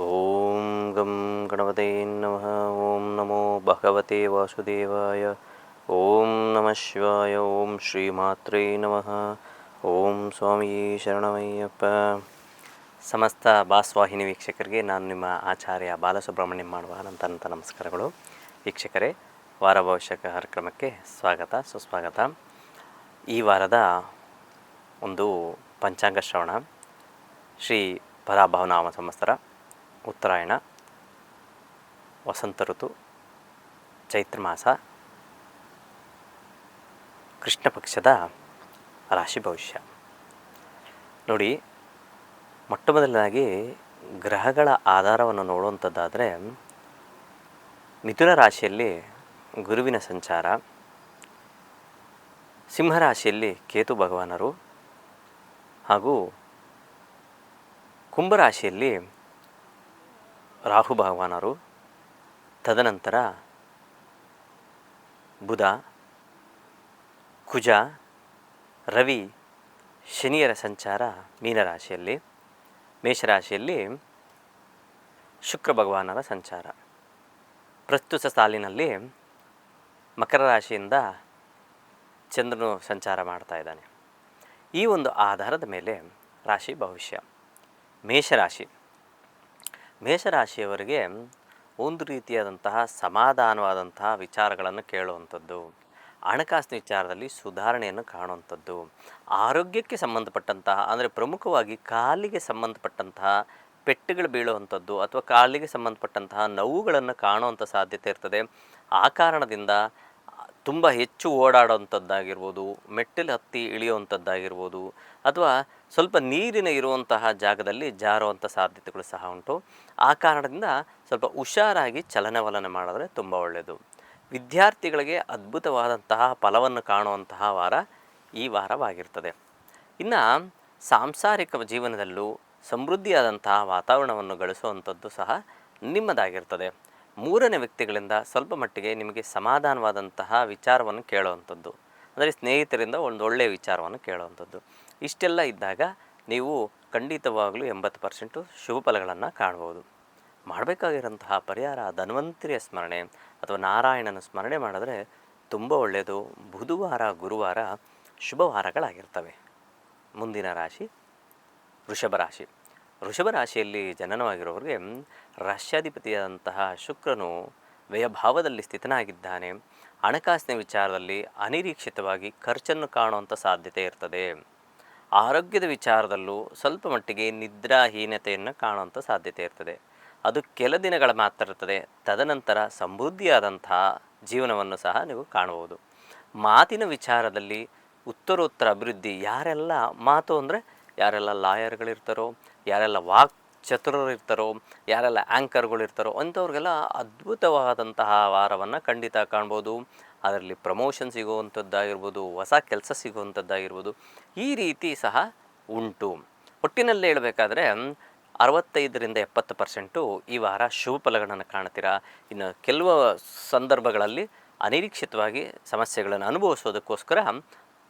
ಓಂ ಗಂ ಗಣಪತೆ ನಮಃ. ಓಂ ನಮೋ ಭಗವತೆ ವಾಸುದೇವಾಯ. ಓಂ ನಮಃ ಶಿವಾಯ. ಓಂ ಶ್ರೀಮಾತ್ರೇ ನಮಃ. ಓಂ ಸ್ವಾಮಿ ಶರಣಮಯ್ಯಪ್ಪ. ಸಮಸ್ತ ಭಾಸ್ವಾಹಿನಿ ವೀಕ್ಷಕರಿಗೆ ನಾನು ನಿಮ್ಮ ಆಚಾರ್ಯ ಬಾಲಸುಬ್ರಹ್ಮಣ್ಯಂ ಮಾಡುವ ಅನಂತ ನಮಸ್ಕಾರಗಳು. ವೀಕ್ಷಕರೇ, ವಾರ ಭವಿಷ್ಯ ಕಾರ್ಯಕ್ರಮಕ್ಕೆ ಸ್ವಾಗತ ಸುಸ್ವಾಗತ. ಈ ವಾರದ ಒಂದು ಪಂಚಾಂಗ ಶ್ರವಣ. ಶ್ರೀ ಪರಾಭವನಾಮ ಸಂವತ್ಸರ, ಉತ್ತರಾಯಣ, ವಸಂತ ಋತು, ಚೈತ್ರ ಮಾಸ, ಕೃಷ್ಣ ಪಕ್ಷದ ರಾಶಿ ಭವಿಷ್ಯ. ನೋಡಿ, ಮೊಟ್ಟ ಮೊದಲನಾಗಿ ಗ್ರಹಗಳ ಆಧಾರವನ್ನು ನೋಡುವಂಥದ್ದಾದರೆ ಮಿಥುನ ರಾಶಿಯಲ್ಲಿ ಗುರುವಿನ ಸಂಚಾರ, ಸಿಂಹರಾಶಿಯಲ್ಲಿ ಕೇತು ಭಗವಾನರು ಹಾಗೂ ಕುಂಭರಾಶಿಯಲ್ಲಿ ರಾಹು ಭಗವಾನರು, ತದನಂತರ ಬುಧ, ಕುಜ, ರವಿ, ಶನಿಯರ ಸಂಚಾರ ಮೀನರಾಶಿಯಲ್ಲಿ, ಮೇಷರಾಶಿಯಲ್ಲಿ ಶುಕ್ರ ಭಗವಾನರ ಸಂಚಾರ. ಪ್ರಸ್ತುತ ಸಾಲಿನಲ್ಲಿ ಮಕರ ರಾಶಿಯಿಂದ ಚಂದ್ರನು ಸಂಚಾರ ಮಾಡ್ತಾ ಇದ್ದಾನೆ. ಈ ಒಂದು ಆಧಾರದ ಮೇಲೆ ರಾಶಿ ಭವಿಷ್ಯ. ಮೇಷರಾಶಿಯವರಿಗೆ ಒಂದು ರೀತಿಯಾದಂತಹ ಸಮಾಧಾನವಾದಂತಹ ವಿಚಾರಗಳನ್ನು ಕೇಳುವಂಥದ್ದು, ಹಣಕಾಸಿನ ವಿಚಾರದಲ್ಲಿ ಸುಧಾರಣೆಯನ್ನು ಕಾಣುವಂಥದ್ದು, ಆರೋಗ್ಯಕ್ಕೆ ಸಂಬಂಧಪಟ್ಟಂತಹ ಅಂದರೆ ಪ್ರಮುಖವಾಗಿ ಕಾಲಿಗೆ ಸಂಬಂಧಪಟ್ಟಂತಹ ಪೆಟ್ಟುಗಳು ಬೀಳುವಂಥದ್ದು ಅಥವಾ ಕಾಲಿಗೆ ಸಂಬಂಧಪಟ್ಟಂತಹ ನೋವುಗಳನ್ನು ಕಾಣುವಂಥ ಸಾಧ್ಯತೆ ಇರ್ತದೆ. ಆ ಕಾರಣದಿಂದ ತುಂಬ ಹೆಚ್ಚು ಓಡಾಡುವಂಥದ್ದಾಗಿರ್ಬೋದು, ಮೆಟ್ಟಿಲು ಹತ್ತಿ ಇಳಿಯುವಂಥದ್ದಾಗಿರ್ಬೋದು, ಅಥವಾ ಸ್ವಲ್ಪ ನೀರಿನ ಇರುವಂತಹ ಜಾಗದಲ್ಲಿ ಜಾರುವಂಥ ಸಾಧ್ಯತೆಗಳು ಸಹ ಉಂಟು. ಆ ಕಾರಣದಿಂದ ಸ್ವಲ್ಪ ಹುಷಾರಾಗಿ ಚಲನವಲನ ಮಾಡಿದ್ರೆ ತುಂಬ ಒಳ್ಳೆಯದು. ವಿದ್ಯಾರ್ಥಿಗಳಿಗೆ ಅದ್ಭುತವಾದಂತಹ ಫಲವನ್ನು ಕಾಣುವಂತಹ ವಾರ ಈ ವಾರವಾಗಿರ್ತದೆ. ಇನ್ನು ಸಾಂಸಾರಿಕ ಜೀವನದಲ್ಲೂ ಸಮೃದ್ಧಿಯಾದಂತಹ ವಾತಾವರಣವನ್ನು ಗಳಿಸುವಂಥದ್ದು ಸಹ ನಿಮ್ಮದಾಗಿರ್ತದೆ. ಮೂರನೇ ವ್ಯಕ್ತಿಗಳಿಂದ ಸ್ವಲ್ಪ ಮಟ್ಟಿಗೆ ನಿಮಗೆ ಸಮಾಧಾನವಾದಂತಹ ವಿಚಾರವನ್ನು ಕೇಳುವಂಥದ್ದು, ಅಂದರೆ ಸ್ನೇಹಿತರಿಂದ ಒಂದು ಒಳ್ಳೆಯ ವಿಚಾರವನ್ನು ಕೇಳುವಂಥದ್ದು. ಇಷ್ಟೆಲ್ಲ ಇದ್ದಾಗ ನೀವು ಖಂಡಿತವಾಗಲೂ 80% ಶುಭ ಫಲಗಳನ್ನು ಕಾಣ್ಬೋದು. ಮಾಡಬೇಕಾಗಿರೋಂತಹ ಪರಿಹಾರ ಧನ್ವಂತರಿಯ ಸ್ಮರಣೆ ಅಥವಾ ನಾರಾಯಣನ ಸ್ಮರಣೆ ಮಾಡಿದ್ರೆ ತುಂಬ ಒಳ್ಳೆಯದು. ಬುಧವಾರ, ಗುರುವಾರ ಶುಭವಾರಗಳಾಗಿರ್ತವೆ. ಮುಂದಿನ ರಾಶಿ ವೃಷಭ ರಾಶಿ. ವೃಷಭ ರಾಶಿಯಲ್ಲಿ ಜನನವಾಗಿರೋರಿಗೆ ರಾಶ್ಯಾಧಿಪತಿಯಾದಂತಹ ಶುಕ್ರನು ವ್ಯಯಭಾವದಲ್ಲಿ ಸ್ಥಿತನಾಗಿದ್ದಾನೆ. ಹಣಕಾಸಿನ ವಿಚಾರದಲ್ಲಿ ಅನಿರೀಕ್ಷಿತವಾಗಿ ಖರ್ಚನ್ನು ಕಾಣುವಂಥ ಸಾಧ್ಯತೆ ಇರ್ತದೆ. ಆರೋಗ್ಯದ ವಿಚಾರದಲ್ಲೂ ಸ್ವಲ್ಪ ಮಟ್ಟಿಗೆ ನಿದ್ರಾಹೀನತೆಯನ್ನು ಕಾಣುವಂಥ ಸಾಧ್ಯತೆ ಇರ್ತದೆ. ಅದು ಕೆಲ ದಿನಗಳ ಮಾತ್ರ ಇರ್ತದೆ. ತದನಂತರ ಸಮೃದ್ಧಿಯಾದಂತಹ ಜೀವನವನ್ನು ಸಹ ನೀವು ಕಾಣಬಹುದು. ಮಾತಿನ ವಿಚಾರದಲ್ಲಿ ಉತ್ತರೋತ್ತರ ಅಭಿವೃದ್ಧಿ. ಯಾರೆಲ್ಲ ಮಾತು ಅಂದರೆ ಯಾರೆಲ್ಲ ಲಾಯರ್ಗಳಿರ್ತಾರೋ, ಯಾರೆಲ್ಲ ವಾಕ್ ಚತುರರು ಇರ್ತಾರೋ, ಯಾರೆಲ್ಲ ಆ್ಯಂಕರ್ಗಳಿರ್ತಾರೋ ಅಂಥವ್ರಿಗೆಲ್ಲ ಅದ್ಭುತವಾದಂತಹ ವಾರವನ್ನು ಖಂಡಿತ ಕಾಣ್ಬೋದು. ಅದರಲ್ಲಿ ಪ್ರಮೋಷನ್ ಸಿಗುವಂಥದ್ದಾಗಿರ್ಬೋದು, ಹೊಸ ಕೆಲಸ ಸಿಗುವಂಥದ್ದಾಗಿರ್ಬೋದು, ಈ ರೀತಿ ಸಹ ಉಂಟು. ಒಟ್ಟಿನಲ್ಲಿ ಹೇಳಬೇಕಾದ್ರೆ 65-70% ಈ ವಾರ ಶುಭ ಫಲಗಳನ್ನು ಕಾಣ್ತೀರಾ. ಇನ್ನು ಕೆಲವು ಸಂದರ್ಭಗಳಲ್ಲಿ ಅನಿರೀಕ್ಷಿತವಾಗಿ ಸಮಸ್ಯೆಗಳನ್ನು ಅನುಭವಿಸೋದಕ್ಕೋಸ್ಕರ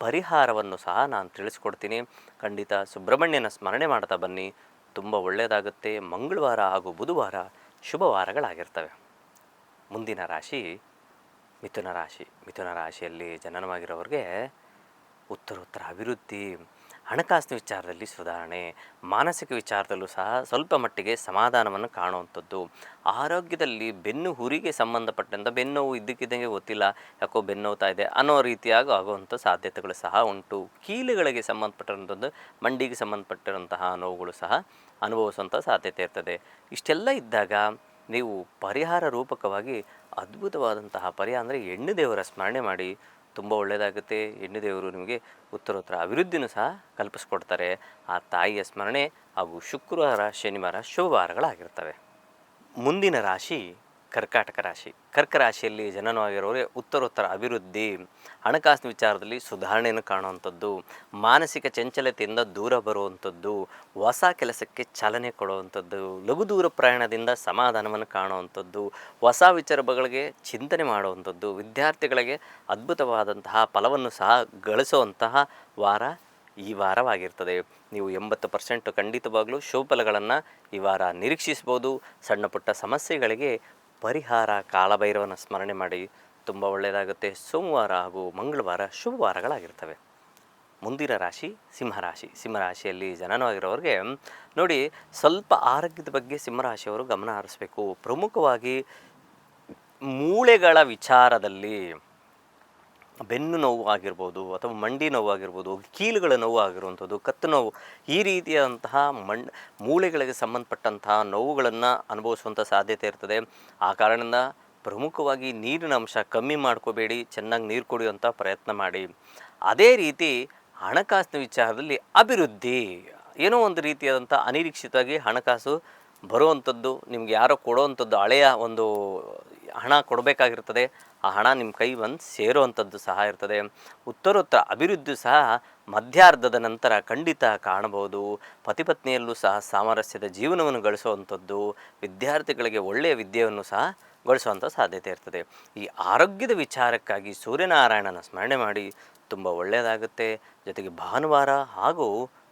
ಪರಿಹಾರವನ್ನು ಸಹ ನಾನು ತಿಳಿಸ್ಕೊಡ್ತೀನಿ. ಖಂಡಿತ ಸುಬ್ರಹ್ಮಣ್ಯನ ಸ್ಮರಣೆ ಮಾಡ್ತಾ ಬನ್ನಿ, ತುಂಬ ಒಳ್ಳೆಯದಾಗುತ್ತೆ. ಮಂಗಳವಾರ ಹಾಗೂ ಬುಧವಾರ ಶುಭವಾರಗಳಾಗಿರ್ತವೆ. ಮುಂದಿನ ರಾಶಿ ಮಿಥುನ ರಾಶಿ. ಮಿಥುನ ರಾಶಿಯಲ್ಲಿ ಜನನವಾಗಿರೋರಿಗೆ ಉತ್ತರೋತ್ತರ ಅಭಿವೃದ್ಧಿ, ಹಣಕಾಸಿನ ವಿಚಾರದಲ್ಲಿ ಸುಧಾರಣೆ, ಮಾನಸಿಕ ವಿಚಾರದಲ್ಲೂ ಸಹ ಸ್ವಲ್ಪ ಮಟ್ಟಿಗೆ ಸಮಾಧಾನವನ್ನು ಕಾಣುವಂಥದ್ದು. ಆರೋಗ್ಯದಲ್ಲಿ ಬೆನ್ನು ಹುರಿಗೆ ಸಂಬಂಧಪಟ್ಟಂಥ ಬೆನ್ನೋವು ಇದ್ದಕ್ಕಿದ್ದಂಗೆ ಗೊತ್ತಿಲ್ಲ, ಯಾಕೋ ಬೆನ್ನೋವ್ತಾ ಇದೆ ಅನ್ನೋ ರೀತಿಯಾಗಿ ಆಗುವಂಥ ಸಾಧ್ಯತೆಗಳು ಸಹ ಉಂಟು. ಕೀಲುಗಳಿಗೆ ಸಂಬಂಧಪಟ್ಟಂಥದ್ದು, ಮಂಡಿಗೆ ಸಂಬಂಧಪಟ್ಟಿರುವಂತಹ ನೋವುಗಳು ಸಹ ಅನುಭವಿಸುವಂಥ ಸಾಧ್ಯತೆ ಇರ್ತದೆ. ಇಷ್ಟೆಲ್ಲ ಇದ್ದಾಗ ನೀವು ಪರಿಹಾರ ರೂಪಕವಾಗಿ ಅದ್ಭುತವಾದಂತಹ ಪರಿಹಾರ ಅಂದರೆ ಹೆಣ್ಣು ದೇವರ ಸ್ಮರಣೆ ಮಾಡಿ, ತುಂಬ ಒಳ್ಳೆಯದಾಗುತ್ತೆ. ಹೆಣ್ಣು ದೇವರು ನಿಮಗೆ ಉತ್ತರೋತ್ತರ ಅಭಿವೃದ್ಧಿನೂ ಸಹ ಕಲ್ಪಿಸ್ಕೊಡ್ತಾರೆ. ಆ ತಾಯಿಯ ಸ್ಮರಣೆ ಹಾಗೂ ಶುಕ್ರವಾರ, ಶನಿವಾರ ಶುಭವಾರಗಳಾಗಿರ್ತವೆ. ಮುಂದಿನ ರಾಶಿ ಕರ್ಕಾಟಕ ರಾಶಿ. ಕರ್ಕ ರಾಶಿಯಲ್ಲಿ ಜನನವಾಗಿರೋರಿಗೆ ಉತ್ತರೋತ್ತರ ಅಭಿವೃದ್ಧಿ, ಹಣಕಾಸಿನ ವಿಚಾರದಲ್ಲಿ ಸುಧಾರಣೆಯನ್ನು ಕಾಣುವಂಥದ್ದು, ಮಾನಸಿಕ ಚಂಚಲತೆಯಿಂದ ದೂರ ಬರುವಂಥದ್ದು, ಹೊಸ ಕೆಲಸಕ್ಕೆ ಚಾಲನೆ ಕೊಡುವಂಥದ್ದು, ಲಘು ದೂರ ಪ್ರಯಾಣದಿಂದ ಸಮಾಧಾನವನ್ನು ಕಾಣುವಂಥದ್ದು, ಹೊಸ ವಿಚಾರಗಳಿಗೆ ಚಿಂತನೆ ಮಾಡುವಂಥದ್ದು, ವಿದ್ಯಾರ್ಥಿಗಳಿಗೆ ಅದ್ಭುತವಾದಂತಹ ಫಲವನ್ನು ಸಹ ಗಳಿಸುವಂತಹ ವಾರ ಈ ವಾರವಾಗಿರ್ತದೆ. ನೀವು 80% ಖಂಡಿತವಾಗ್ಲೂ ಶುಭ ಫಲಗಳನ್ನು ಈ ವಾರ ನಿರೀಕ್ಷಿಸ್ಬೋದು. ಸಣ್ಣ ಪುಟ್ಟ ಸಮಸ್ಯೆಗಳಿಗೆ ಪರಿಹಾರ ಕಾಲಭೈರವನ ಸ್ಮರಣೆ ಮಾಡಿ, ತುಂಬ ಒಳ್ಳೆಯದಾಗುತ್ತೆ. ಸೋಮವಾರ ಹಾಗೂ ಮಂಗಳವಾರ ಶುಭ ವಾರಗಳಾಗಿರ್ತವೆ. ಮುಂದಿನ ರಾಶಿ ಸಿಂಹರಾಶಿ. ಸಿಂಹರಾಶಿಯಲ್ಲಿ ಜನನವಾಗಿರೋರಿಗೆ ನೋಡಿ, ಸ್ವಲ್ಪ ಆರೋಗ್ಯದ ಬಗ್ಗೆ ಸಿಂಹರಾಶಿಯವರು ಗಮನ ಹರಿಸಬೇಕು. ಪ್ರಮುಖವಾಗಿ ಮೂಳೆಗಳ ವಿಚಾರದಲ್ಲಿ ಬೆನ್ನು ನೋವು ಆಗಿರ್ಬೋದು, ಅಥವಾ ಮಂಡಿ ನೋವು ಆಗಿರ್ಬೋದು, ಕೀಲುಗಳ ನೋವು ಆಗಿರುವಂಥದ್ದು, ಕತ್ತು ನೋವು, ಈ ರೀತಿಯಾದಂತಹ ಮೂಳೆಗಳಿಗೆ ಸಂಬಂಧಪಟ್ಟಂತಹ ನೋವುಗಳನ್ನು ಅನುಭವಿಸುವಂಥ ಸಾಧ್ಯತೆ ಇರ್ತದೆ. ಆ ಕಾರಣದಿಂದ ಪ್ರಮುಖವಾಗಿ ನೀರಿನ ಅಂಶ ಕಮ್ಮಿ ಮಾಡ್ಕೋಬೇಡಿ, ಚೆನ್ನಾಗಿ ನೀರು ಕುಡಿಯುವಂಥ ಪ್ರಯತ್ನ ಮಾಡಿ. ಅದೇ ರೀತಿ ಹಣಕಾಸಿನ ವಿಚಾರದಲ್ಲಿ ಅಭಿವೃದ್ಧಿ, ಏನೋ ಒಂದು ರೀತಿಯಾದಂಥ ಅನಿರೀಕ್ಷಿತವಾಗಿ ಹಣಕಾಸು ಬರುವಂಥದ್ದು, ನಿಮ್ಗೆ ಯಾರೋ ಕೊಡುವಂಥದ್ದು, ಹಳೆಯ ಒಂದು ಹಣ ಕೊಡಬೇಕಾಗಿರ್ತದೆ, ಆ ಹಣ ನಿಮ್ಮ ಕೈ ಬಂದು ಸೇರುವಂಥದ್ದು ಸಹ ಇರ್ತದೆ. ಉತ್ತರೋತ್ತರ ಅಭಿವೃದ್ಧಿ ಸಹ ಮಧ್ಯಾರ್ಧದ ನಂತರ ಖಂಡಿತ ಕಾಣಬಹುದು. ಪತಿ ಪತ್ನಿಯಲ್ಲೂ ಸಹ ಸಾಮರಸ್ಯದ ಜೀವನವನ್ನು ಗಳಿಸುವಂಥದ್ದು, ವಿದ್ಯಾರ್ಥಿಗಳಿಗೆ ಒಳ್ಳೆಯ ವಿದ್ಯೆಯನ್ನು ಸಹ ಗಳಿಸುವಂಥ ಸಾಧ್ಯತೆ ಇರ್ತದೆ. ಈ ಆರೋಗ್ಯದ ವಿಚಾರಕ್ಕಾಗಿ ಸೂರ್ಯನಾರಾಯಣನ ಸ್ಮರಣೆ ಮಾಡಿ, ತುಂಬ ಒಳ್ಳೆಯದಾಗುತ್ತೆ. ಜೊತೆಗೆ ಭಾನುವಾರ ಹಾಗೂ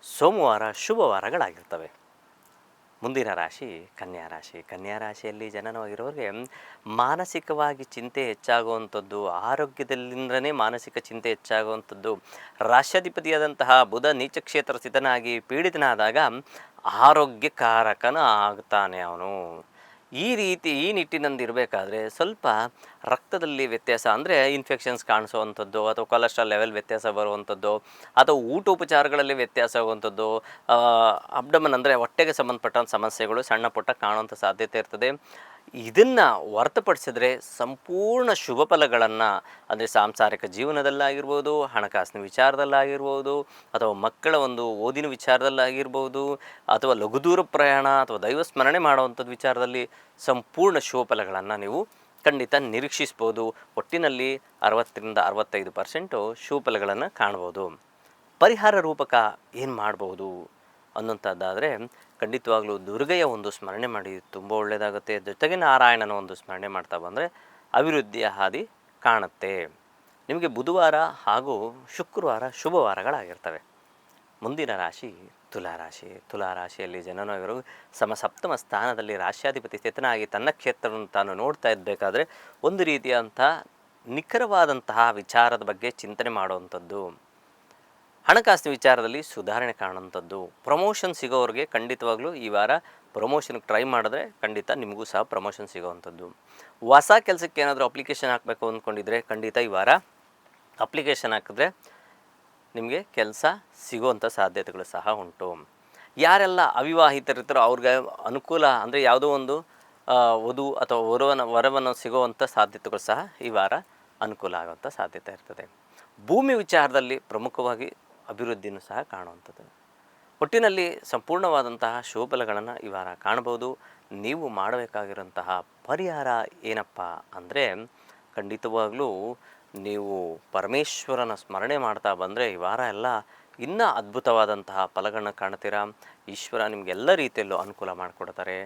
ಸೋಮವಾರ ಶುಭ ವಾರಗಳಾಗಿರ್ತವೆ. ಮುಂದಿನ ರಾಶಿ ಕನ್ಯಾ ರಾಶಿ. ಕನ್ಯಾ ರಾಶಿಯಲ್ಲಿ ಜನನವಾಗಿರೋರಿಗೆ ಮಾನಸಿಕವಾಗಿ ಚಿಂತೆ ಹೆಚ್ಚಾಗುವಂಥದ್ದು, ಆರೋಗ್ಯದಲ್ಲಿಂದಲೇ ಮಾನಸಿಕ ಚಿಂತೆ ಹೆಚ್ಚಾಗುವಂಥದ್ದು. ರಾಷ್ಟ್ರಾಧಿಪತಿಯಾದಂತಹ ಬುಧ ನೀಚ ಕ್ಷೇತ್ರ ಸ್ಥಿತನಾಗಿ ಪೀಡಿತನಾದಾಗ ಆರೋಗ್ಯಕಾರಕನ ಆಗ್ತಾನೆ ಅವನು. ಈ ನಿಟ್ಟಿನಲ್ಲಿ ಇರಬೇಕಾದ್ರೆ ಸ್ವಲ್ಪ ರಕ್ತದಲ್ಲಿ ವ್ಯತ್ಯಾಸ, ಅಂದರೆ ಇನ್ಫೆಕ್ಷನ್ಸ್ ಕಾಣಿಸುವಂಥದ್ದು, ಅಥವಾ ಕೊಲೆಸ್ಟ್ರಾಲ್ ಲೆವೆಲ್ ವ್ಯತ್ಯಾಸ ಬರುವಂಥದ್ದು, ಅಥವಾ ಊಟೋಪಚಾರಗಳಲ್ಲಿ ವ್ಯತ್ಯಾಸ ಆಗುವಂಥದ್ದು, ಅಬ್ಡಮನ್ ಅಂದರೆ ಹೊಟ್ಟೆಗೆ ಸಂಬಂಧಪಟ್ಟ ಸಮಸ್ಯೆಗಳು ಸಣ್ಣ ಪುಟ್ಟ ಕಾಣುವಂಥ ಸಾಧ್ಯತೆ ಇರ್ತದೆ. ಇದನ್ನು ಹೊರತುಪಡಿಸಿದ್ರೆ ಸಂಪೂರ್ಣ ಶುಭ ಫಲಗಳನ್ನು, ಅಂದರೆ ಸಾಂಸಾರಿಕ ಜೀವನದಲ್ಲಾಗಿರ್ಬೋದು, ಹಣಕಾಸಿನ ವಿಚಾರದಲ್ಲಾಗಿರ್ಬೋದು, ಅಥವಾ ಮಕ್ಕಳ ಒಂದು ಓದಿನ ವಿಚಾರದಲ್ಲಾಗಿರ್ಬೋದು, ಅಥವಾ ಲಘು ದೂರ ಪ್ರಯಾಣ ಅಥವಾ ದೈವ ಸ್ಮರಣೆ ಮಾಡುವಂಥದ್ದು ವಿಚಾರದಲ್ಲಿ ಸಂಪೂರ್ಣ ಶುಭ ಫಲಗಳನ್ನು ನೀವು ಖಂಡಿತ ನಿರೀಕ್ಷಿಸ್ಬೋದು. ಒಟ್ಟಿನಲ್ಲಿ 60-65% ಶುಭ ಫಲಗಳನ್ನು ಕಾಣ್ಬೋದು. ಪರಿಹಾರ ರೂಪಕ ಏನು ಮಾಡ್ಬೋದು ಅನ್ನೋಂಥದ್ದಾದರೆ, ಖಂಡಿತವಾಗ್ಲೂ ದುರ್ಗೆಯ ಒಂದು ಸ್ಮರಣೆ ಮಾಡಿ, ತುಂಬ ಒಳ್ಳೆಯದಾಗುತ್ತೆ. ಜೊತೆಗೆ ನಾರಾಯಣನ ಒಂದು ಸ್ಮರಣೆ ಮಾಡ್ತಾ ಬಂದರೆ ಅಭಿವೃದ್ಧಿಯ ಹಾದಿ ಕಾಣುತ್ತೆ. ನಿಮಗೆ ಬುಧವಾರ ಹಾಗೂ ಶುಕ್ರವಾರ ಶುಭ ವಾರಗಳಾಗಿರ್ತವೆ. ಮುಂದಿನ ರಾಶಿ ತುಲಾರಾಶಿ. ತುಲಾರಾಶಿಯಲ್ಲಿ ಜನನವರು ಸಮಸಪ್ತಮ ಸ್ಥಾನದಲ್ಲಿ ರಾಶ್ಯಾಧಿಪತಿ ಸ್ಥಿತನಾಗಿ ತನ್ನ ಕ್ಷೇತ್ರವನ್ನು ತಾನು ನೋಡ್ತಾ ಇರಬೇಕಾದ್ರೆ ಒಂದು ರೀತಿಯಾದಂಥ ನಿಖರವಾದಂತಹ ವಿಚಾರದ ಬಗ್ಗೆ ಚಿಂತನೆ ಮಾಡುವಂಥದ್ದು, ಹಣಕಾಸಿನ ವಿಚಾರದಲ್ಲಿ ಸುಧಾರಣೆ ಕಾಣುವಂಥದ್ದು. ಪ್ರಮೋಷನ್ ಸಿಗೋರಿಗೆ ಖಂಡಿತವಾಗ್ಲೂ ಈ ವಾರ ಪ್ರಮೋಷನ್ಗೆ ಟ್ರೈ ಮಾಡಿದ್ರೆ ಖಂಡಿತ ನಿಮಗೂ ಸಹ ಪ್ರಮೋಷನ್ ಸಿಗೋವಂಥದ್ದು. ಹೊಸ ಕೆಲಸಕ್ಕೆ ಏನಾದರೂ ಅಪ್ಲಿಕೇಶನ್ ಹಾಕಬೇಕು ಅಂದ್ಕೊಂಡಿದ್ರೆ ಖಂಡಿತ ಈ ವಾರ ಅಪ್ಲಿಕೇಶನ್ ಹಾಕಿದ್ರೆ ನಿಮಗೆ ಕೆಲಸ ಸಿಗುವಂಥ ಸಾಧ್ಯತೆಗಳು ಸಹ ಉಂಟು. ಯಾರೆಲ್ಲ ಅವಿವಾಹಿತರಿರ್ತಾರೋ ಅವ್ರಿಗೆ ಅನುಕೂಲ, ಅಂದರೆ ಯಾವುದೋ ಒಂದು ವಧು ಅಥವಾ ವರವನ್ನು ಸಿಗುವಂಥ ಸಾಧ್ಯತೆಗಳು ಸಹ ಈ ವಾರ ಅನುಕೂಲ ಆಗುವಂಥ ಸಾಧ್ಯತೆ ಇರ್ತದೆ. ಭೂಮಿ ವಿಚಾರದಲ್ಲಿ ಪ್ರಮುಖವಾಗಿ ಅಭಿವೃದ್ಧಿನೂ ಸಹ ಕಾಣುವಂಥದ್ದು. ಒಟ್ಟಿನಲ್ಲಿ ಸಂಪೂರ್ಣವಾದಂತಹ ಶುಭಫಲಗಳನ್ನು ಈ ವಾರ ಕಾಣಬಹುದು. ನೀವು ಮಾಡಬೇಕಾಗಿರುವಂತಹ ಪರಿಹಾರ ಏನಪ್ಪ ಅಂದರೆ, ಖಂಡಿತವಾಗಲೂ ನೀವು ಪರಮೇಶ್ವರನ ಸ್ಮರಣೆ ಮಾಡ್ತಾ ಬಂದರೆ ಈ ವಾರ ಎಲ್ಲ ಇನ್ನೂ ಅದ್ಭುತವಾದಂತಹ ಫಲಗಳನ್ನ ಕಾಣ್ತೀರಾ. ಈಶ್ವರ ನಿಮಗೆಲ್ಲ ರೀತಿಯಲ್ಲೂ ಅನುಕೂಲ ಮಾಡಿಕೊಡ್ತಾರೆ.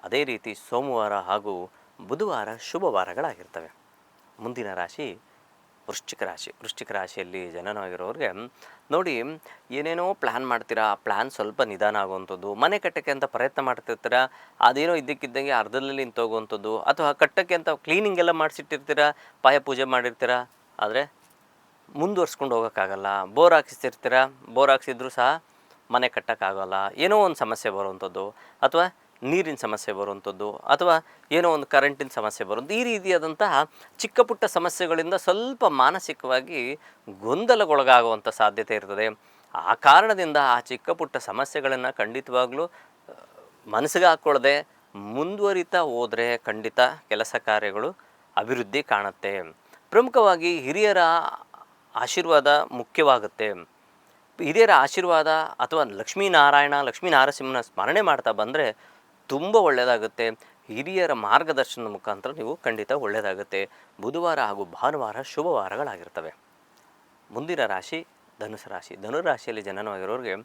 ಅದೇ ರೀತಿ ಸೋಮವಾರ ಹಾಗೂ ಬುಧವಾರ ಶುಭ ವಾರಗಳಾಗಿರ್ತವೆ. ಮುಂದಿನ ರಾಶಿ ವೃಶ್ಚಿಕ ರಾಶಿ. ವೃಶ್ಚಿಕ ರಾಶಿಯಲ್ಲಿ ಜನನವಾಗಿರೋರಿಗೆ ನೋಡಿ, ಏನೇನೋ ಪ್ಲ್ಯಾನ್ ಮಾಡ್ತೀರಾ, ಆ ಪ್ಲ್ಯಾನ್ ಸ್ವಲ್ಪ ನಿಧಾನ ಆಗುವಂಥದ್ದು. ಮನೆ ಕಟ್ಟಕ್ಕೆ ಅಂತ ಪ್ರಯತ್ನ ಮಾಡ್ತಿರ್ತೀರ, ಅದೇನೋ ಇದ್ದಕ್ಕಿದ್ದಂಗೆ ಅರ್ಧದಲ್ಲಿ ನಿಂತೋಗುವಂಥದ್ದು, ಅಥವಾ ಕಟ್ಟಕ್ಕೆ ಅಂತ ಕ್ಲೀನಿಂಗ್ ಎಲ್ಲ ಮಾಡಿಸಿಟ್ಟಿರ್ತೀರ, ಪಾಯ ಪೂಜೆ ಮಾಡಿರ್ತೀರ, ಆದರೆ ಮುಂದುವರ್ಸ್ಕೊಂಡು ಹೋಗೋಕ್ಕಾಗಲ್ಲ. ಬೋರ್ ಹಾಕಿಸ್ತಿರ್ತೀರ, ಬೋರ್ ಹಾಕ್ಸಿದ್ರೂ ಸಹ ಮನೆ ಕಟ್ಟೋಕ್ಕಾಗಲ್ಲ. ಏನೋ ಒಂದು ಸಮಸ್ಯೆ ಬರುವಂಥದ್ದು, ಅಥವಾ ನೀರಿನ ಸಮಸ್ಯೆ ಬರುವಂಥದ್ದು, ಅಥವಾ ಏನೋ ಒಂದು ಕರೆಂಟಿನ ಸಮಸ್ಯೆ ಬರುವಂಥ, ಈ ರೀತಿಯಾದಂತಹ ಚಿಕ್ಕ ಪುಟ್ಟ ಸಮಸ್ಯೆಗಳಿಂದ ಸ್ವಲ್ಪ ಮಾನಸಿಕವಾಗಿ ಗೊಂದಲಗೊಳಗಾಗುವಂಥ ಸಾಧ್ಯತೆ ಇರ್ತದೆ. ಆ ಕಾರಣದಿಂದ ಆ ಚಿಕ್ಕ ಪುಟ್ಟ ಸಮಸ್ಯೆಗಳನ್ನು ಖಂಡಿತವಾಗ್ಲೂ ಮನಸ್ಸಿಗೆ ಹಾಕ್ಕೊಳ್ಳದೆ ಮುಂದುವರಿತಾ ಹೋದರೆ ಖಂಡಿತ ಕೆಲಸ ಕಾರ್ಯಗಳು ಅಭಿವೃದ್ಧಿ ಕಾಣುತ್ತೆ. ಪ್ರಮುಖವಾಗಿ ಹಿರಿಯರ ಆಶೀರ್ವಾದ ಮುಖ್ಯವಾಗುತ್ತೆ. ಹಿರಿಯರ ಆಶೀರ್ವಾದ ಅಥವಾ ಲಕ್ಷ್ಮೀ ನರಸಿಂಹನ ಸ್ಮರಣೆ ಮಾಡ್ತಾ ಬಂದರೆ ತುಂಬ ಒಳ್ಳೆಯದಾಗುತ್ತೆ. ಹಿರಿಯರ ಮಾರ್ಗದರ್ಶನದ ಮುಖಾಂತರ ನೀವು ಖಂಡಿತ ಒಳ್ಳೆಯದಾಗುತ್ತೆ. ಬುಧವಾರ ಹಾಗೂ ಭಾನುವಾರ ಶುಭ ವಾರಗಳಾಗಿರ್ತವೆ. ಮುಂದಿನ ರಾಶಿ ಧನುಸು ರಾಶಿ. ಧನುರಾಶಿಯಲ್ಲಿ ಜನನವಾಗಿರೋರಿಗೆ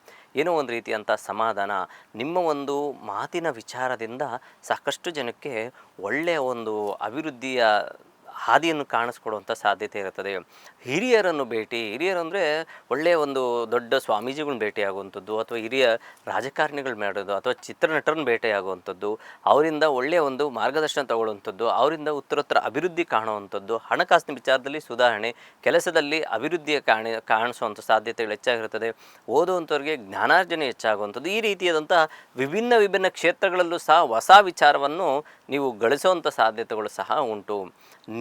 ಏನೋ ಒಂದು ರೀತಿಯಂಥ ಸಮಾಧಾನ, ನಿಮ್ಮ ಒಂದು ಮಾತಿನ ವಿಚಾರದಿಂದ ಸಾಕಷ್ಟು ಜನಕ್ಕೆ ಒಳ್ಳೆಯ ಒಂದು ಅಭಿವೃದ್ಧಿಯ ಹಾದಿಯನ್ನು ಕಾಣಿಸ್ಕೊಡುವಂಥ ಸಾಧ್ಯತೆ ಇರುತ್ತದೆ. ಹಿರಿಯರನ್ನು ಹಿರಿಯರು ಅಂದರೆ ಒಳ್ಳೆಯ ಒಂದು ದೊಡ್ಡ ಸ್ವಾಮೀಜಿಗಳನ್ನ ಭೇಟಿಯಾಗುವಂಥದ್ದು, ಅಥವಾ ಹಿರಿಯ ರಾಜಕಾರಣಿಗಳು ಮಾಡೋದು, ಅಥವಾ ಚಿತ್ರನಟರನ್ನು ಭೇಟಿಯಾಗುವಂಥದ್ದು, ಅವರಿಂದ ಒಳ್ಳೆಯ ಒಂದು ಮಾರ್ಗದರ್ಶನ ತಗೊಳ್ಳುವಂಥದ್ದು, ಅವರಿಂದ ಉತ್ತರೋತ್ತರ ಅಭಿವೃದ್ಧಿ ಕಾಣುವಂಥದ್ದು, ಹಣಕಾಸಿನ ವಿಚಾರದಲ್ಲಿ ಸುಧಾರಣೆ, ಕೆಲಸದಲ್ಲಿ ಅಭಿವೃದ್ಧಿಯ ಕಾಣಿಸುವಂಥ ಸಾಧ್ಯತೆಗಳು ಹೆಚ್ಚಾಗಿರುತ್ತದೆ. ಓದುವಂಥವ್ರಿಗೆ ಜ್ಞಾನಾರ್ಜನೆ ಹೆಚ್ಚಾಗುವಂಥದ್ದು, ಈ ರೀತಿಯಾದಂಥ ವಿಭಿನ್ನ ಕ್ಷೇತ್ರಗಳಲ್ಲೂ ಸಹ ಹೊಸ ವಿಚಾರವನ್ನು ನೀವು ಗಳಿಸುವಂಥ ಸಾಧ್ಯತೆಗಳು ಸಹ ಉಂಟು.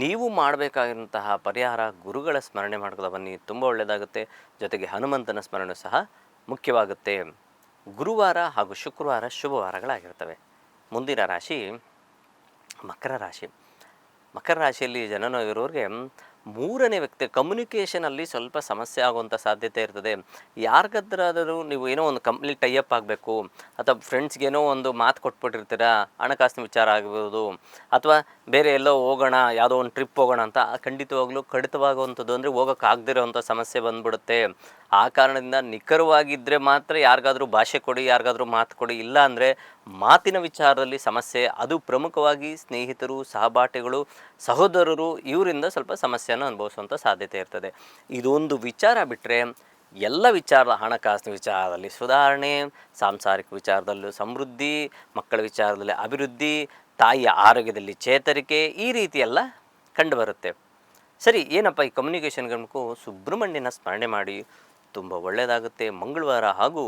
ನೀವು ಮಾಡಬೇಕಾಗಿರುವಂತಹ ಪರಿಹಾರ ಗುರುಗಳ ಸ್ಮರಣೆ ಮಾಡ್ಕೊಳ್ತಾ ಬನ್ನಿ, ತುಂಬ ಒಳ್ಳೆಯದಾಗುತ್ತೆ. ಜೊತೆಗೆ ಹನುಮಂತನ ಸ್ಮರಣೆ ಸಹ ಮುಖ್ಯವಾಗುತ್ತೆ. ಗುರುವಾರ ಹಾಗೂ ಶುಕ್ರವಾರ ಶುಭವಾರಗಳಾಗಿರ್ತವೆ. ಮುಂದಿನ ರಾಶಿ ಮಕರ ರಾಶಿ. ಮಕರ ರಾಶಿಯಲ್ಲಿ ಜನನವಿರೋರಿಗೆ ಮೂರನೇ ವ್ಯಕ್ತಿ ಕಮ್ಯುನಿಕೇಷನಲ್ಲಿ ಸ್ವಲ್ಪ ಸಮಸ್ಯೆ ಆಗುವಂಥ ಸಾಧ್ಯತೆ ಇರ್ತದೆ. ಯಾರಿಗಾದ್ರೂ ನೀವು ಏನೋ ಒಂದು ಕಂಪ್ನಿ ಟೈಅಪ್ ಆಗಬೇಕು, ಅಥವಾ ಫ್ರೆಂಡ್ಸ್ಗೇನೋ ಒಂದು ಮಾತು ಕೊಟ್ಬಿಟ್ಟಿರ್ತೀರ, ಹಣಕಾಸಿನ ವಿಚಾರ ಆಗ್ಬೋದು, ಅಥವಾ ಬೇರೆ ಎಲ್ಲೋ ಹೋಗೋಣ, ಯಾವುದೋ ಒಂದು ಟ್ರಿಪ್ ಹೋಗೋಣ ಅಂತ ಖಂಡಿತವಾಗ್ಲೂ ಕಡಿತವಾಗುವಂಥದ್ದು, ಅಂದರೆ ಹೋಗೋಕ್ಕಾಗದಿರೋವಂಥ ಸಮಸ್ಯೆ ಬಂದ್ಬಿಡುತ್ತೆ. ಆ ಕಾರಣದಿಂದ ನಿಖರವಾಗಿದ್ದರೆ ಮಾತ್ರ ಯಾರಿಗಾದ್ರೂ ಭಾಷೆ ಕೊಡಿ, ಯಾರಿಗಾದ್ರೂ ಮಾತು ಕೊಡಿ. ಇಲ್ಲ ಅಂದರೆ ಮಾತಿನ ವಿಚಾರದಲ್ಲಿ ಸಮಸ್ಯೆ, ಅದು ಪ್ರಮುಖವಾಗಿ ಸ್ನೇಹಿತರು, ಸಹಪಾಠಿಗಳು, ಸಹೋದರರು, ಇವರಿಂದ ಸ್ವಲ್ಪ ಸಮಸ್ಯೆಯನ್ನು ಅನುಭವಿಸುವಂಥ ಸಾಧ್ಯತೆ ಇರ್ತದೆ. ಇದೊಂದು ವಿಚಾರ ಬಿಟ್ಟರೆ ಎಲ್ಲ ವಿಚಾರದ ಹಣಕಾಸಿನ ವಿಚಾರದಲ್ಲಿ ಸುಧಾರಣೆ, ಸಾಂಸಾರಿಕ ವಿಚಾರದಲ್ಲೂ ಸಮೃದ್ಧಿ, ಮಕ್ಕಳ ವಿಚಾರದಲ್ಲಿ ಅಭಿವೃದ್ಧಿ, ತಾಯಿಯ ಆರೋಗ್ಯದಲ್ಲಿ ಚೇತರಿಕೆ, ಈ ರೀತಿಯೆಲ್ಲ ಕಂಡುಬರುತ್ತೆ. ಸರಿ, ಏನಪ್ಪ ಈ ಕಮ್ಯುನಿಕೇಷನ್ಗೂ ಸುಬ್ರಹ್ಮಣ್ಯನ ಸ್ಮರಣೆ ಮಾಡಿ, ತುಂಬ ಒಳ್ಳೆಯದಾಗುತ್ತೆ. ಮಂಗಳವಾರ ಹಾಗೂ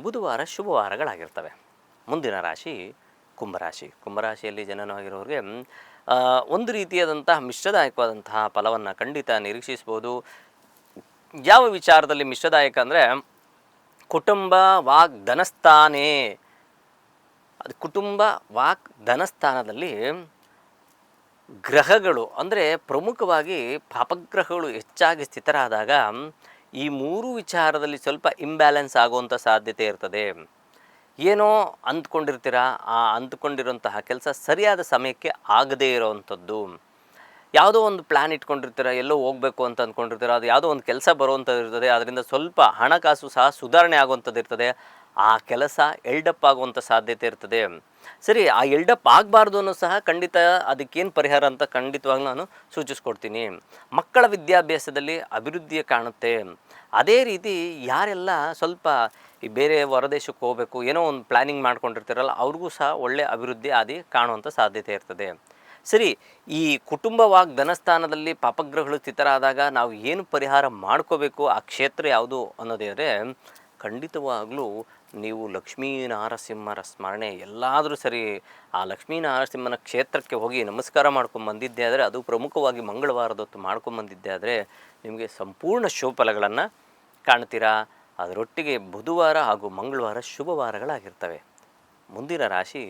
ಬುಧವಾರ ಶುಭವಾರಗಳಾಗಿರ್ತವೆ. ಮುಂದಿನ ರಾಶಿ ಕುಂಭರಾಶಿ. ಕುಂಭರಾಶಿಯಲ್ಲಿ ಜನನವಾಗಿರೋರಿಗೆ ಒಂದು ರೀತಿಯಾದಂತಹ ಮಿಶ್ರದಾಯಕವಾದಂತಹ ಫಲವನ್ನು ಖಂಡಿತ ನಿರೀಕ್ಷಿಸ್ಬೋದು. ಯಾವ ವಿಚಾರದಲ್ಲಿ ಮಿಶ್ರದಾಯಕ ಅಂದರೆ ಕುಟುಂಬ ವಾಕ್ ಧನಸ್ಥಾನೇ. ಅದು ಕುಟುಂಬ ವಾಕ್ ಧನಸ್ಥಾನದಲ್ಲಿ ಗ್ರಹಗಳು, ಅಂದರೆ ಪ್ರಮುಖವಾಗಿ ಪಾಪಗ್ರಹಗಳು ಹೆಚ್ಚಾಗಿ ಸ್ಥಿತರಾದಾಗ ಈ ಮೂರು ವಿಚಾರದಲ್ಲಿ ಸ್ವಲ್ಪ ಇಂಬ್ಯಾಲೆನ್ಸ್ ಆಗುವಂಥ ಸಾಧ್ಯತೆ ಇರ್ತದೆ. ಏನೋ ಅಂದ್ಕೊಂಡಿರ್ತೀರ, ಆ ಅಂದ್ಕೊಂಡಿರೋಂತಹ ಕೆಲಸ ಸರಿಯಾದ ಸಮಯಕ್ಕೆ ಆಗದೇ ಇರೋವಂಥದ್ದು. ಯಾವುದೋ ಒಂದು ಪ್ಲ್ಯಾನ್ ಇಟ್ಕೊಂಡಿರ್ತೀರ, ಎಲ್ಲೋ ಹೋಗಬೇಕು ಅಂತ ಅಂದ್ಕೊಂಡಿರ್ತೀರ, ಅದು ಯಾವುದೋ ಒಂದು ಕೆಲಸ ಬರುವಂಥದ್ದು ಇರ್ತದೆ, ಅದರಿಂದ ಸ್ವಲ್ಪ ಹಣಕಾಸು ಸಹ ಸುಧಾರಣೆ ಆಗುವಂಥದ್ದು ಇರ್ತದೆ. ಆ ಕೆಲಸ ಎಲ್ಡಪ್ ಆಗುವಂಥ ಸಾಧ್ಯತೆ ಇರ್ತದೆ. ಸರಿ, ಆ ಎಲ್ಡಪ್ ಆಗಬಾರ್ದು ಅನ್ನೋ ಸಹ ಖಂಡಿತ ಅದಕ್ಕೇನು ಪರಿಹಾರ ಅಂತ ಖಂಡಿತವಾಗಿ ನಾನು ಸೂಚಿಸ್ಕೊಡ್ತೀನಿ. ಮಕ್ಕಳ ವಿದ್ಯಾಭ್ಯಾಸದಲ್ಲಿ ಅಭಿವೃದ್ಧಿಯ ಕಾಣುತ್ತೆ. ಅದೇ ರೀತಿ ಯಾರೆಲ್ಲ ಸ್ವಲ್ಪ ಈ ಬೇರೆ ಹೊರದೇಶಕ್ಕೆ ಹೋಗಬೇಕು, ಏನೋ ಒಂದು ಪ್ಲ್ಯಾನಿಂಗ್ ಮಾಡ್ಕೊಂಡಿರ್ತಾರಲ್ಲ, ಅವ್ರಿಗೂ ಸಹ ಒಳ್ಳೆಯ ಅಭಿವೃದ್ಧಿ ಆದಿ ಕಾಣುವಂಥ ಸಾಧ್ಯತೆ ಇರ್ತದೆ. ಸರಿ, ಈ ಕುಟುಂಬವಾಗಿ ಧನಸ್ಥಾನದಲ್ಲಿ ಪಾಪಗ್ರಹಗಳು ಸ್ಥಿತರಾದಾಗ ನಾವು ಏನು ಪರಿಹಾರ ಮಾಡ್ಕೋಬೇಕು, ಆ ಕ್ಷೇತ್ರ ಯಾವುದು ಅನ್ನೋದೇ ಖಂಡಿತವಾಗಲೂ ನೀವು ಲಕ್ಷ್ಮೀ ನರಸಿಂಹರ ಸ್ಮರಣೆ ಎಲ್ಲಾದರೂ ಸರಿ, ಆ ಲಕ್ಷ್ಮೀ ನರಸಿಂಹನ ಕ್ಷೇತ್ರಕ್ಕೆ ಹೋಗಿ ನಮಸ್ಕಾರ ಮಾಡ್ಕೊಂಬಂದಿದ್ದೆ ಆದರೆ, ಅದು ಪ್ರಮುಖವಾಗಿ ಮಂಗಳವಾರದೊತ್ತು ಮಾಡ್ಕೊಂಬಂದಿದ್ದೆ ಆದರೆ ನಿಮಗೆ ಸಂಪೂರ್ಣ ಶುಭಫಲಗಳನ್ನು ಕಾಣ್ತೀರಾ. ಅದರೊಟ್ಟಿಗೆ ಬುಧವಾರ ಹಾಗೂ ಮಂಗಳವಾರ ಶುಭವಾರಗಳಾಗಿರ್ತವೆ. ಮುಂದಿನ ರಾಶಿ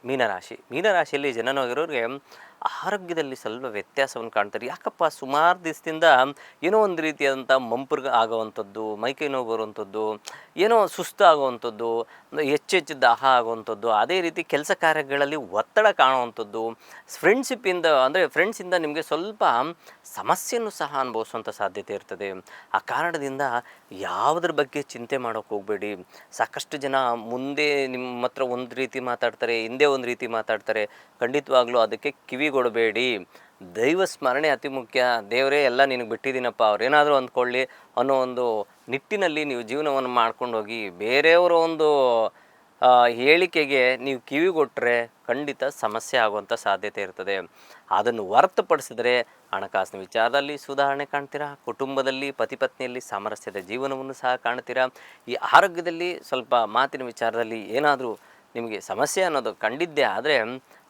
ಮೀನರಾಶಿ. ಮೀನರಾಶಿಯಲ್ಲಿ ಜನನವಾಗಿರೋರಿಗೆ ಆರೋಗ್ಯದಲ್ಲಿ ಸ್ವಲ್ಪ ವ್ಯತ್ಯಾಸವನ್ನು ಕಾಣ್ತಾರೆ. ಯಾಕಪ್ಪ, ಸುಮಾರು ದಿವಸದಿಂದ ಏನೋ ಒಂದು ರೀತಿಯಾದಂಥ ಮಂಪರ್ಗ ಆಗುವಂಥದ್ದು, ಮೈಕೈ ನೋವು ಬರುವಂಥದ್ದು, ಏನೋ ಸುಸ್ತು ಆಗುವಂಥದ್ದು, ಹೆಚ್ಚೆಚ್ಚು ದಾಹ ಆಗುವಂಥದ್ದು, ಅದೇ ರೀತಿ ಕೆಲಸ ಕಾರ್ಯಗಳಲ್ಲಿ ಒತ್ತಡ ಕಾಣುವಂಥದ್ದು, ಫ್ರೆಂಡ್ಸಿಂದ ನಿಮಗೆ ಸ್ವಲ್ಪ ಸಮಸ್ಯೆಯನ್ನು ಸಹ ಅನುಭವಿಸುವಂಥ ಸಾಧ್ಯತೆ ಇರ್ತದೆ. ಆ ಕಾರಣದಿಂದ ಯಾವುದ್ರ ಬಗ್ಗೆ ಚಿಂತೆ ಮಾಡೋಕ್ಕೆ ಹೋಗಬೇಡಿ. ಸಾಕಷ್ಟು ಜನ ಮುಂದೆ ನಿಮ್ಮ ಹತ್ರ ಒಂದು ರೀತಿ ಮಾತಾಡ್ತಾರೆ, ಹಿಂದೆ ಒಂದು ರೀತಿ ಮಾತಾಡ್ತಾರೆ. ಖಂಡಿತವಾಗ್ಲೂ ಅದಕ್ಕೆ ಕಿವಿಗೊಡಬೇಡಿ. ದೈವ ಸ್ಮರಣೆ ಅತಿ ಮುಖ್ಯ. ದೇವರೇ ಎಲ್ಲ ನಿನಗೆ ಬಿಟ್ಟಿದ್ದೀನಪ್ಪ, ಅವ್ರೇನಾದರೂ ಅಂದ್ಕೊಳ್ಳಿ ಅನ್ನೋ ಒಂದು ನಿಟ್ಟಿನಲ್ಲಿ ನೀವು ಜೀವನವನ್ನು ಮಾಡ್ಕೊಂಡು ಹೋಗಿ. ಬೇರೆಯವರ ಒಂದು ಹೇಳಿಕೆಗೆ ನೀವು ಕಿವಿಗೊಟ್ಟರೆ ಖಂಡಿತ ಸಮಸ್ಯೆ ಆಗುವಂಥ ಸಾಧ್ಯತೆ ಇರ್ತದೆ. ಅದನ್ನು ಹೊರತುಪಡಿಸಿದರೆ ಹಣಕಾಸಿನ ವಿಚಾರದಲ್ಲಿ ಸುಧಾರಣೆ ಕಾಣ್ತೀರಾ. ಕುಟುಂಬದಲ್ಲಿ ಪತಿ ಪತ್ನಿಯಲ್ಲಿ ಸಾಮರಸ್ಯದ ಜೀವನವನ್ನು ಸಹ ಕಾಣ್ತೀರಾ. ಈ ಆರೋಗ್ಯದಲ್ಲಿ ಸ್ವಲ್ಪ ಮಾತಿನ ವಿಚಾರದಲ್ಲಿ ಏನಾದರೂ ನಿಮಗೆ ಸಮಸ್ಯೆ ಅನ್ನೋದು ಕಂಡಿದ್ದೇ ಆದರೆ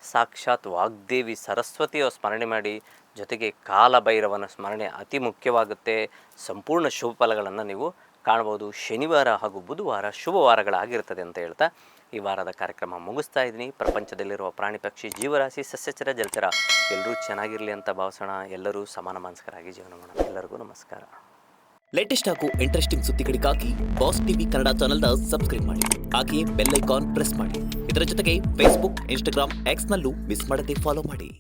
ಸಾಕ್ಷಾತ್ ವಾಗ್ದೇವಿ ಸರಸ್ವತಿಯ ಸ್ಮರಣೆ ಮಾಡಿ. ಜೊತೆಗೆ ಕಾಲಭೈರವನ ಸ್ಮರಣೆ ಅತಿ ಮುಖ್ಯವಾಗುತ್ತೆ. ಸಂಪೂರ್ಣ ಶುಭ ಫಲಗಳನ್ನು ನೀವು ಕಾಣ್ಬೋದು. ಶನಿವಾರ ಹಾಗೂ ಬುಧವಾರ ಶುಭವಾರಗಳಾಗಿರ್ತದೆ ಅಂತ ಹೇಳ್ತಾ ಈ ವಾರದ ಕಾರ್ಯಕ್ರಮ ಮುಗಿಸ್ತಾ ಇದ್ದೀನಿ. ಪ್ರಪಂಚದಲ್ಲಿರುವ ಪ್ರಾಣಿ ಪಕ್ಷಿ ಜೀವರಾಶಿ ಸಸ್ಯಚರ ಜಲಚರ ಎಲ್ಲರೂ ಚೆನ್ನಾಗಿರಲಿ ಅಂತ ಭಾವಿಸೋಣ. ಎಲ್ಲರೂ ಸಮಾನ ಮನಸ್ಕರಾಗಿ ಜೀವನ ಮಾಡೋಣ. ಎಲ್ಲರಿಗೂ ನಮಸ್ಕಾರ. ಲೇಟೆಸ್ಟ್ ಹಾಗೂ ಇಂಟ್ರೆಸ್ಟಿಂಗ್ ಸುದ್ದಿಗಳಿಗಾಗಿ ಬಾಸ್ ಟಿವಿ ಕನ್ನಡ ಚಾನೆಲ್ನ ಸಬ್ಸ್ಕ್ರೈಬ್ ಮಾಡಿ. ಹಾಗೆಯೇ ಬೆಲ್ ಐಕಾನ್ ಪ್ರೆಸ್ ಮಾಡಿ. ಇದರ ಜೊತೆಗೆ ಫೇಸ್ಬುಕ್, ಇನ್ಸ್ಟಾಗ್ರಾಮ್, ಎಕ್ಸ್ನಲ್ಲೂ ಮಿಸ್ ಮಾಡದೆ ಫಾಲೋ ಮಾಡಿ.